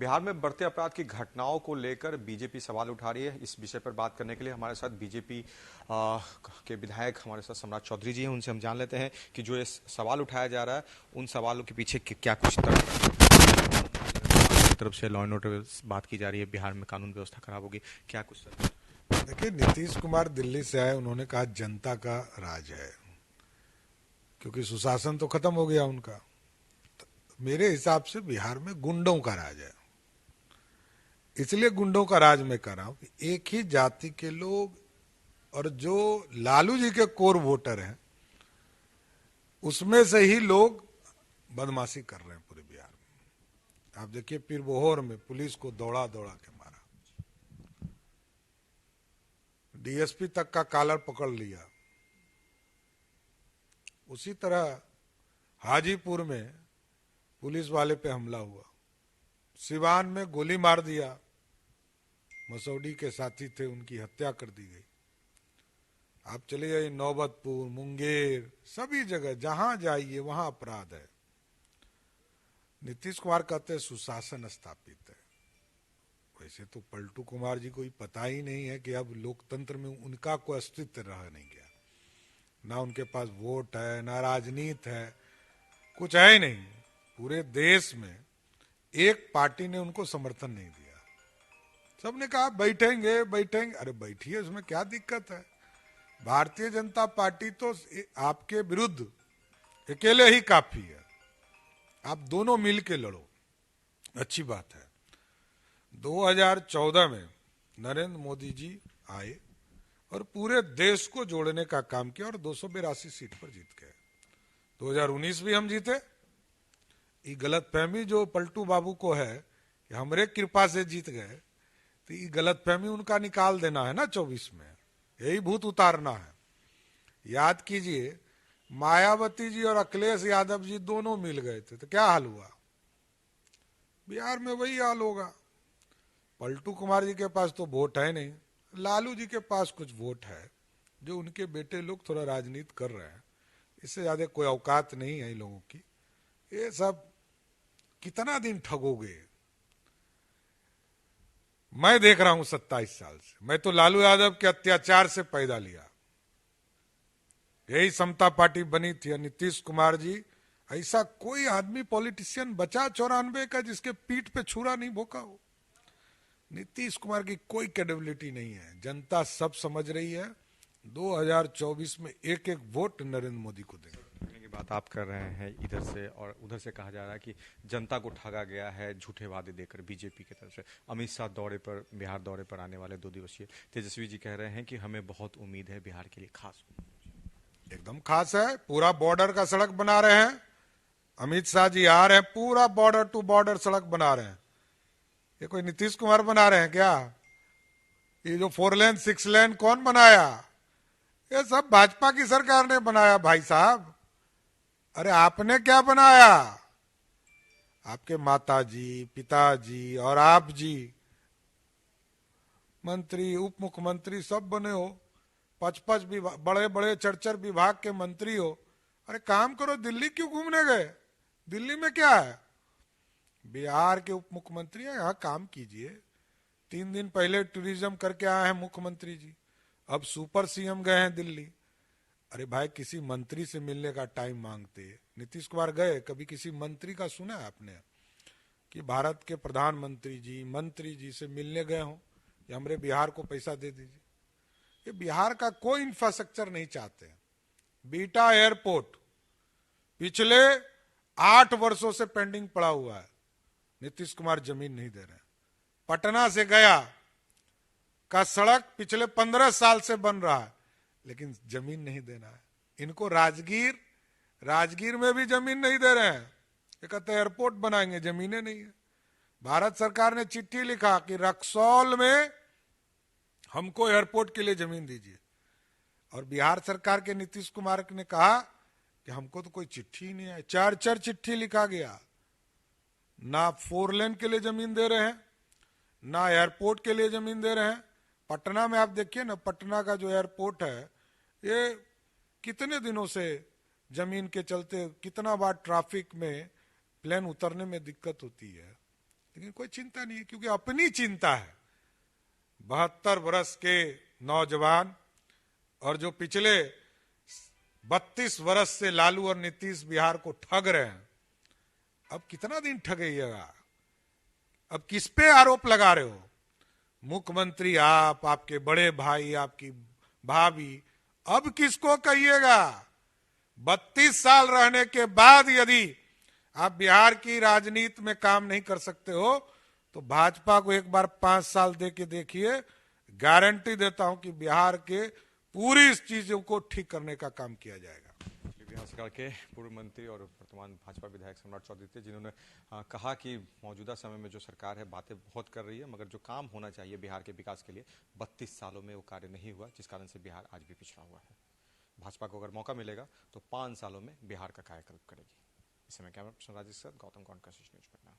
बिहार में बढ़ते अपराध की घटनाओं को लेकर बीजेपी सवाल उठा रही है। इस विषय पर बात करने के लिए हमारे साथ बीजेपी के विधायक हमारे साथ सम्राट चौधरी जी हैं। उनसे हम जान लेते हैं कि जो ये सवाल उठाया जा रहा है उन सवालों के पीछे क्या कुछ तरफ से लॉ एंड ऑर्डर बात की जा रही है, बिहार में कानून व्यवस्था खराब होगी, क्या कुछ सर? देखिए, नीतीश कुमार दिल्ली से आए, उन्होंने कहा जनता का राज है, क्योंकि सुशासन तो खत्म हो गया उनका। मेरे हिसाब से बिहार में गुंडों का राज है। इसलिए गुंडों का राज मैं कर रहा हूं कि एक ही जाति के लोग और जो लालू जी के कोर वोटर हैं उसमें से ही लोग बदमाशी कर रहे हैं पूरे बिहार में। आप देखिए, पीरबोहर में पुलिस को दौड़ा दौड़ा के मारा, डीएसपी तक का कॉलर पकड़ लिया। उसी तरह हाजीपुर में पुलिस वाले पे हमला हुआ, सिवान में गोली मार दिया, मसौडी के साथी थे, उनकी हत्या कर दी गई। आप चले जाइए नौबतपुर, मुंगेर, सभी जगह जहां जाइए वहां अपराध है। नीतीश कुमार कहते हैं सुशासन स्थापित है। वैसे तो पलटू कुमार जी को पता ही नहीं है कि अब लोकतंत्र में उनका कोई अस्तित्व रह नहीं गया। ना उनके पास वोट है, ना राजनीति है, कुछ है ही नहीं। पूरे देश में एक पार्टी ने उनको समर्थन नहीं दिया। सबने कहा बैठेंगे बैठेंगे। अरे बैठिए, उसमें क्या दिक्कत है? भारतीय जनता पार्टी तो आपके विरुद्ध अकेले ही काफी है। आप दोनों मिल के लड़ो, अच्छी बात है। 2014 में नरेंद्र मोदी जी आए और पूरे देश को जोड़ने का काम किया और 282 सीट पर जीत गए। 2019 भी हम जीते। ये गलतफहमी जो पलटू बाबू को है कि हमरे कृपा से जीत गए, तो ये गलतफहमी उनका निकाल देना है ना। 24 में यही भूत उतारना है। याद कीजिए, मायावती जी और अखिलेश यादव जी दोनों मिल गए थे तो क्या हाल हुआ? बिहार में वही हाल होगा। पलटू कुमार जी के पास तो वोट है नहीं, लालू जी के पास कुछ वोट है, जो उनके बेटे लोग थोड़ा राजनीति कर रहे हैं। इससे ज्यादा कोई औकात नहीं है इन लोगों की। ये सब कितना दिन ठगोगे? मैं देख रहा हूं 27 साल से। मैं तो लालू यादव के अत्याचार से पैदा लिया। यही समता पार्टी बनी थी। नीतीश कुमार जी, ऐसा कोई आदमी पॉलिटिशियन बचा 94 का जिसके पीठ पे छुरा नहीं भोंका हो। नीतीश कुमार की कोई क्रेडिबिलिटी नहीं है। जनता सब समझ रही है। 2024 में एक एक वोट नरेंद्र मोदी को देंगे। की बात आप कर रहे हैं इधर से, और उधर से कहा जा रहा है कि जनता को ठगा गया है झूठे वादे देकर बीजेपी की तरफ से। अमित शाह बिहार दौरे पर आने वाले 2 दिवसीय। तेजस्वी जी कह रहे हैं कि हमें बहुत उम्मीद है बिहार के लिए खास। एकदम खास है। पूरा बॉर्डर का सड़क बना रहे हैं। अमित शाह जी आ रहे हैं, पूरा बॉर्डर टू बॉर्डर सड़क बना रहे हैं। ये कोई नीतीश कुमार बना रहे हैं क्या? ये जो 4 लेन 6 लेन कौन बनाया? ये सब भाजपा की सरकार ने बनाया भाई साहब। अरे आपने क्या बनाया? आपके माताजी, पिताजी और आप जी मंत्री, उप मुख्यमंत्री सब बने हो। 55 बड़े बड़े 4 विभाग के मंत्री हो। अरे काम करो, दिल्ली क्यों घूमने गए? दिल्ली में क्या है? बिहार के उप मुख्यमंत्री हैं, यहाँ काम कीजिए। 3 दिन पहले टूरिज्म करके आए हैं मुख्यमंत्री जी, अब सुपर सीएम गए हैं दिल्ली। अरे भाई, किसी मंत्री से मिलने का टाइम मांगते। नीतीश कुमार गए, कभी किसी मंत्री का सुना है आपने कि भारत के प्रधानमंत्री जी मंत्री जी से मिलने गए हों कि हमारे बिहार को पैसा दे दीजिए? ये बिहार का कोई इंफ्रास्ट्रक्चर नहीं चाहते। बीटा एयरपोर्ट पिछले 8 वर्षों से पेंडिंग पड़ा हुआ है। नीतीश कुमार जमीन नहीं दे रहे हैं। पटना से गया का सड़क पिछले 15 साल से बन रहा है, लेकिन जमीन नहीं देना है इनको। राजगीर में भी जमीन नहीं दे रहे हैं। ये कहते एयरपोर्ट बनाएंगे, जमीनें नहीं है। भारत सरकार ने चिट्ठी लिखा कि रक्सौल में हमको एयरपोर्ट के लिए जमीन दीजिए, और बिहार सरकार के नीतीश कुमार ने कहा कि हमको तो कोई चिट्ठी ही नहीं है। 4 चिट्ठी लिखा गया। ना 4 लेन के लिए जमीन दे रहे हैं, ना एयरपोर्ट के लिए जमीन दे रहे हैं। पटना में आप देखिए ना, पटना का जो एयरपोर्ट है, ये कितने दिनों से जमीन के चलते कितना बार ट्रैफिक में प्लेन उतरने में दिक्कत होती है। लेकिन कोई चिंता नहीं है, क्योंकि अपनी चिंता है। 72 वर्ष के नौजवान और जो पिछले 32 वर्ष से लालू और नीतीश बिहार को ठग रहे हैं, अब कितना दिन ठगेगा? अब किस पे आरोप लगा रहे हो? मुख्यमंत्री आप, आपके बड़े भाई, आपकी भाभी, अब किसको कहिएगा? 32 साल रहने के बाद यदि आप बिहार की राजनीति में काम नहीं कर सकते हो तो भाजपा को एक बार 5 साल दे के देखिए, गारंटी देता हूं कि बिहार के पूरी इस चीजों को ठीक करने का काम किया जाएगा। बिहार सरकार के पूर्व मंत्री और वर्तमान भाजपा विधायक सम्राट चौधरी थे, जिन्होंने कहा कि मौजूदा समय में जो सरकार है बातें बहुत कर रही है, मगर जो काम होना चाहिए बिहार के विकास के लिए 32 सालों में वो कार्य नहीं हुआ, जिस कारण से बिहार आज भी पिछड़ा हुआ है। भाजपा को अगर मौका मिलेगा तो 5 सालों में बिहार का कायाकल्प करेगी। इस समय कैमरा पर्सन राजेश के साथ गौतम कौंड, न्यूज पटना।